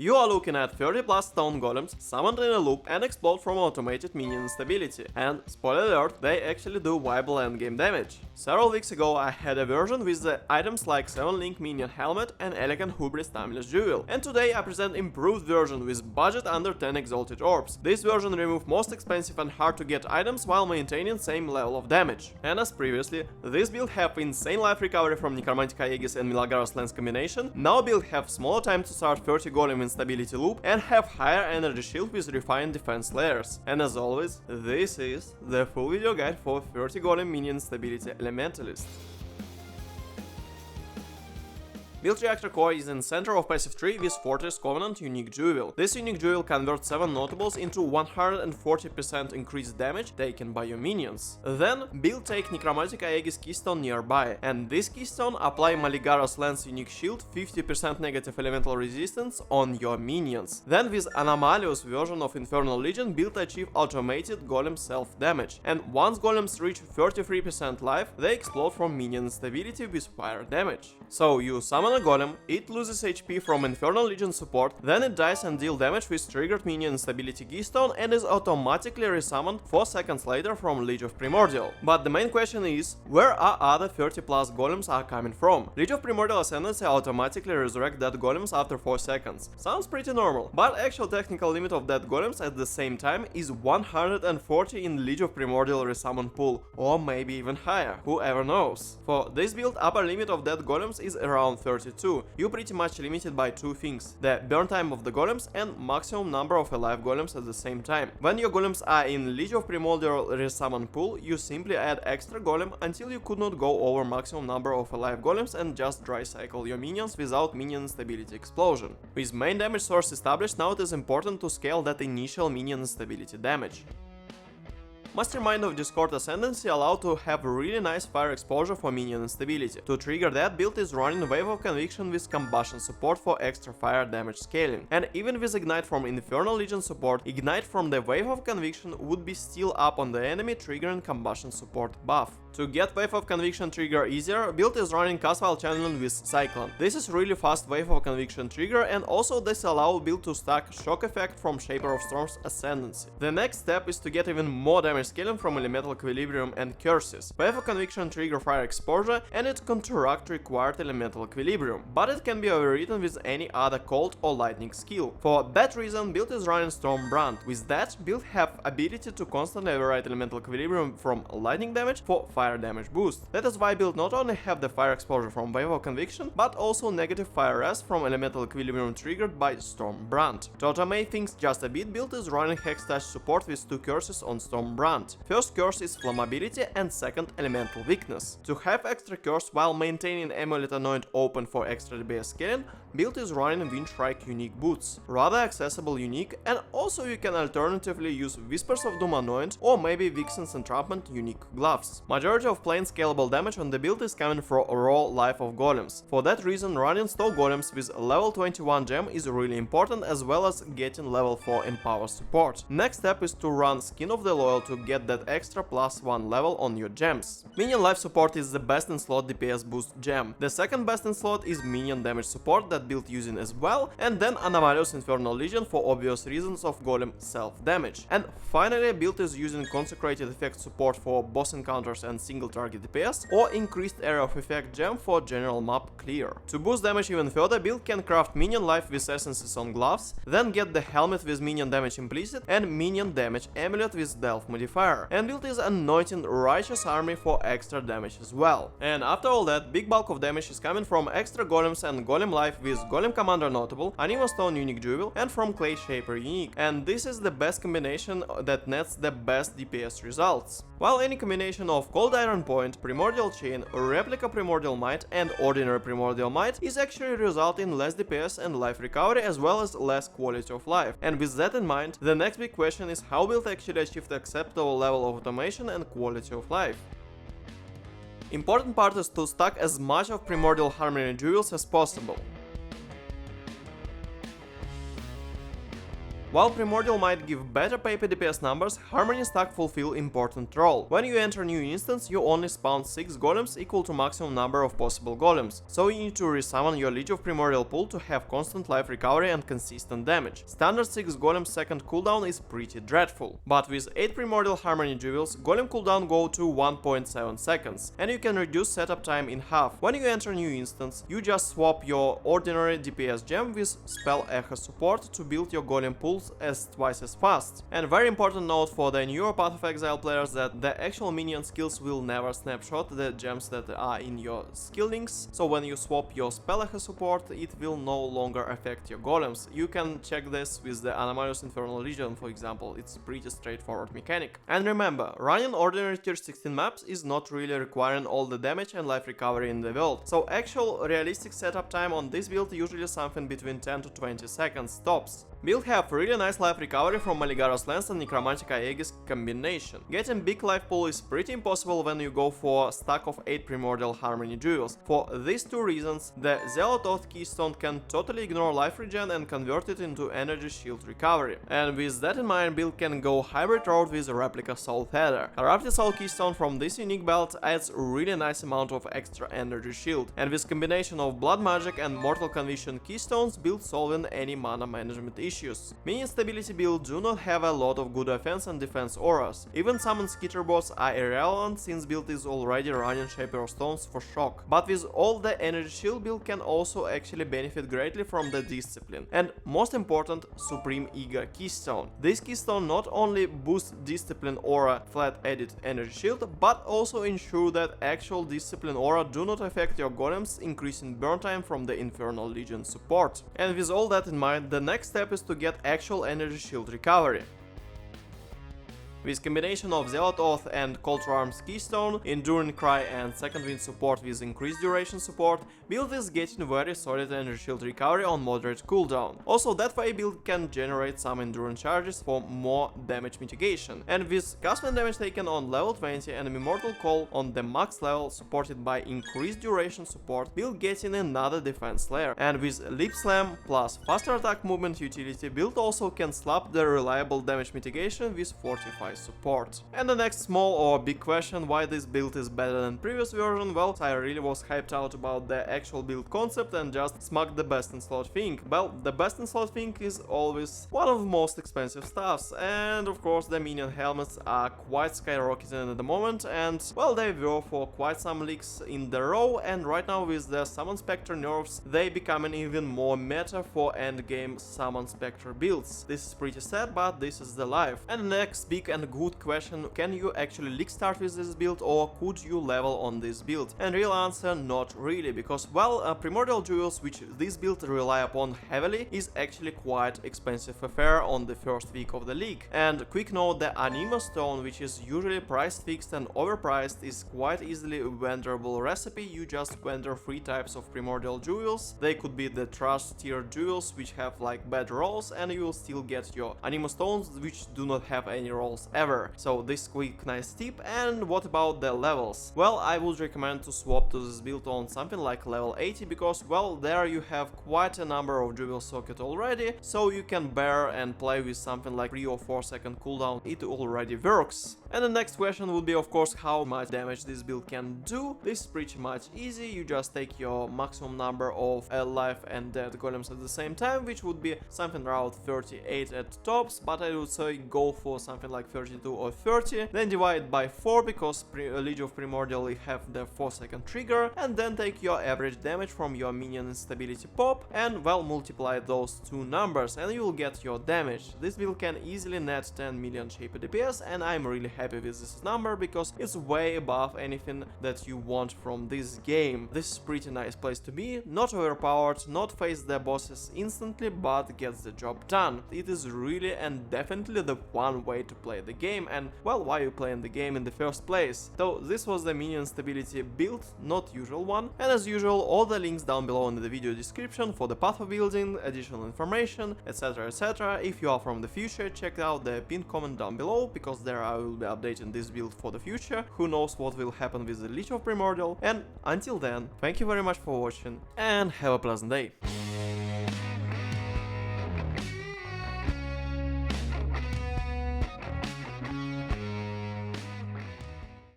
You are looking at 30 plus stone golems summoned in a loop and explode from automated minion instability. And spoiler alert, they actually do viable endgame damage. Several weeks ago I had a version with the items like 7-link minion helmet and elegant hubris timeless jewel. And today I present improved version with budget under 10 exalted orbs. This version removes most expensive and hard to get items while maintaining same level of damage. And as previously, this build have insane life recovery from Necromantic Aegis and Milagros lens combination. Now build have smaller time to start 30 golem instability loop and have higher energy shield with refined defense layers. And as always, this is the full video guide for 30 golem minion stability elementalist. Build Reactor Core is in center of passive tree with Fortress Covenant unique jewel. This unique jewel converts 7 notables into 140% increased damage taken by your minions. Then build take Necromantic Aegis keystone nearby, and this keystone apply Maligaros Lens unique shield 50% negative elemental resistance on your minions. Then with Anomalous version of Infernal Legion build achieve automated golem self damage, and once golems reach 33% life, they explode from minion instability with fire damage. So you summon a golem, it loses HP from Infernal Legion support, then it dies and deal damage with triggered minion instability keystone and is automatically resummoned 4 seconds later from Liege of Primordial. But the main question is, where are other 30 plus golems are coming from? Liege of Primordial Ascendancy automatically resurrect dead golems after 4 seconds. Sounds pretty normal, but actual technical limit of dead golems at the same time is 140 in Liege of Primordial resummon pool, or maybe even higher, whoever knows. For this build, upper limit of dead golems is around 32. You pretty much limited by 2 things: the burn time of the golems and maximum number of alive golems at the same time. When your golems are in Liege of Primordial resummon pool, you simply add extra golem until you could not go over maximum number of alive golems and just dry cycle your minions without minion instability explosion. With main damage source established, now it is important to scale that initial minion instability damage. Mastermind of Discord Ascendancy allow to have really nice fire exposure for minion instability. To trigger that, build is running Wave of Conviction with combustion support for extra fire damage scaling. And even with Ignite from Infernal Legion support, Ignite from the Wave of Conviction would be still up on the enemy, triggering combustion support buff. To get Wave of Conviction trigger easier, build is running Casval Channeling with Cyclone. This is really fast Wave of Conviction trigger, and also this allow build to stack Shock Effect from Shaper of Storm's Ascendancy. The next step is to get even more damage scaling from Elemental Equilibrium and Curses. Wave of Conviction trigger fire exposure and it counteract required Elemental Equilibrium, but it can be overridden with any other Cold or Lightning skill. For that reason, build is running Storm Brand. With that, build have ability to constantly override Elemental Equilibrium from lightning damage for fire damage boost. That is why build not only have the fire exposure from Wave of Conviction, but also negative fire rest from Elemental Equilibrium triggered by Storm Brand. To automate things just a bit, build is running Hextouch support with 2 curses on Storm Brand. First curse is Flammability and second Elemental Weakness. To have extra curse while maintaining Amulet Anoint open for extra DPS scaling, build is running Windstrike unique boots, rather accessible unique, and also you can alternatively use Whispers of Doom Anoint or maybe Vixen's Entrapment unique gloves. Majority of plain scalable damage on the build is coming from raw life of golems. For that reason, running Stone Golems with level 21 gem is really important, as well as getting level 4 Empower support. Next step is to run Skin of the Loyal to get that extra +1 level on your gems. Minion life support is the best in slot DPS boost gem. The second best in slot is minion damage support that build using as well, and then Anomalous Infernal Legion for obvious reasons of golem self damage. And finally, build is using consecrated effect support for boss encounters and single target DPS, or increased area of effect gem for general map clear. To boost damage even further, build can craft minion life with essences on gloves, then get the helmet with minion damage implicit and minion damage amulet with delve modifier. And build is anointing Righteous Army for extra damage as well. And after all that, big bulk of damage is coming from extra golems and golem life with Golem Commander notable, Anima Stone unique jewel, and from Clay Shaper unique. And this is the best combination that nets the best DPS results. While any combination of Cold Iron Point, Primordial Chain, Replica Primordial Might and Ordinary Primordial Might is actually result in less DPS and life recovery, as well as less quality of life. And with that in mind, the next big question is how build actually achieved acceptable level of automation and quality of life. Important part is to stack as much of Primordial Harmony jewels as possible. While Primordial might give better PoB DPS numbers, Harmony stack fulfill important role. When you enter new instance, you only spawn 6 golems equal to maximum number of possible golems, so you need to resummon your Liege of Primordial pool to have constant life recovery and consistent damage. Standard 6 golem second cooldown is pretty dreadful, but with 8 Primordial Harmony jewels, golem cooldown go to 1.7 seconds, and you can reduce setup time in half. When you enter new instance, you just swap your ordinary DPS gem with spell echo support to build your golem pools as twice as fast. And very important note for the newer Path of Exile players that the actual minion skills will never snapshot the gems that are in your skill links, so when you swap your spell echo support, it will no longer affect your golems. You can check this with the Anomalous Infernal Legion, for example. It's a pretty straightforward mechanic. And remember, running ordinary tier 16 maps is not really requiring all the damage and life recovery in the world, so actual realistic setup time on this build usually something between 10 to 20 seconds tops. Build have really nice life recovery from Maligaro's Lance and Necromantic Aegis combination. Getting big life pool is pretty impossible when you go for a stack of 8 Primordial Harmony jewels. For these two reasons, the Zealot Oath Keystone can totally ignore life regen and convert it into energy shield recovery. And with that in mind, build can go hybrid route with Replica Soul Feather. Corrupted Soul Keystone from this unique belt adds a really nice amount of extra energy shield, and with combination of Blood Magic and Mortal Conviction Keystones, build solving any mana management issues. Minion stability build do not have a lot of good offense and defense auras. Even summon skitter boss are irrelevant since build is already running Shaper of Stones for shock. But with all the energy shield, build can also actually benefit greatly from the discipline. And most important, Supreme Ego Keystone. This keystone not only boosts discipline aura flat added energy shield, but also ensure that actual discipline aura do not affect your golems, increasing burn time from the Infernal Legion support. And with all that in mind, the next step is to get actual energy shield recovery. With combination of Zealot Oath and Call to Arms Keystone, Enduring Cry and Second Wind support with increased duration support, build is getting very solid energy shield recovery on moderate cooldown. Also, that way build can generate some endurance charges for more damage mitigation. And with custom damage taken on level 20 and Immortal Call on the max level supported by increased duration support, build getting another defense layer. And with Lip Slam plus faster attack movement utility, build also can slap the reliable damage mitigation with Fortify support. And the next small or big question, why this build is better than previous version, well, I really was hyped out about the actual build concept and just smacked the best in slot thing. Well, the best in slot thing is always one of the most expensive stuffs, and of course the minion helmets are quite skyrocketing at the moment, and well, they were for quite some leaks in the row, and right now with the Summon Spectre nerfs, they becoming even more meta for endgame Summon Spectre builds. This is pretty sad, but this is the life. And the next big and good question, can you actually league start with this build or could you level on this build? And real answer, not really, because well, Primordial Jewels, which this build rely upon heavily, is actually quite expensive affair on the first week of the league. And quick note, the Anima Stone, which is usually price fixed and overpriced, is quite easily a venderable recipe. You just vendor 3 types of Primordial Jewels. They could be the Trust tier jewels, which have like bad rolls, and you will still get your Anima Stones, which do not have any rolls ever. So this quick nice tip. And what about the levels? Well, I would recommend to swap to this build on something like level 80, because well, there you have quite a number of jewel socket already, so you can bear and play with something like 3 or 4 second cooldown. It already works. And the next question would be, of course, how much damage this build can do. This is pretty much easy. You just take your maximum number of alive and dead golems at the same time, which would be something around 38 at tops, but I would say go for something like 32 or 30, then divide by 4 because Liege of Primordial have the 4 second trigger, and then take your average damage from your minion instability PoB and well, multiply those two numbers and you will get your damage. This build can easily net 10 million shaper DPS, and I'm really happy with this number because it's way above anything that you want from this game. This is pretty nice place to be, not overpowered, not face the bosses instantly, but gets the job done. It is really and definitely the one way to play the game, and well, why you playing the game in the first place. So this was the minion stability build, not usual one, and as usual all the links down below in the video description for the path of building, additional information, etc, etc. If you are from the future, check out the pinned comment down below, because there I will be updating this build for the future. Who knows what will happen with the Liege of Primordial, and until then, thank you very much for watching and have a pleasant day.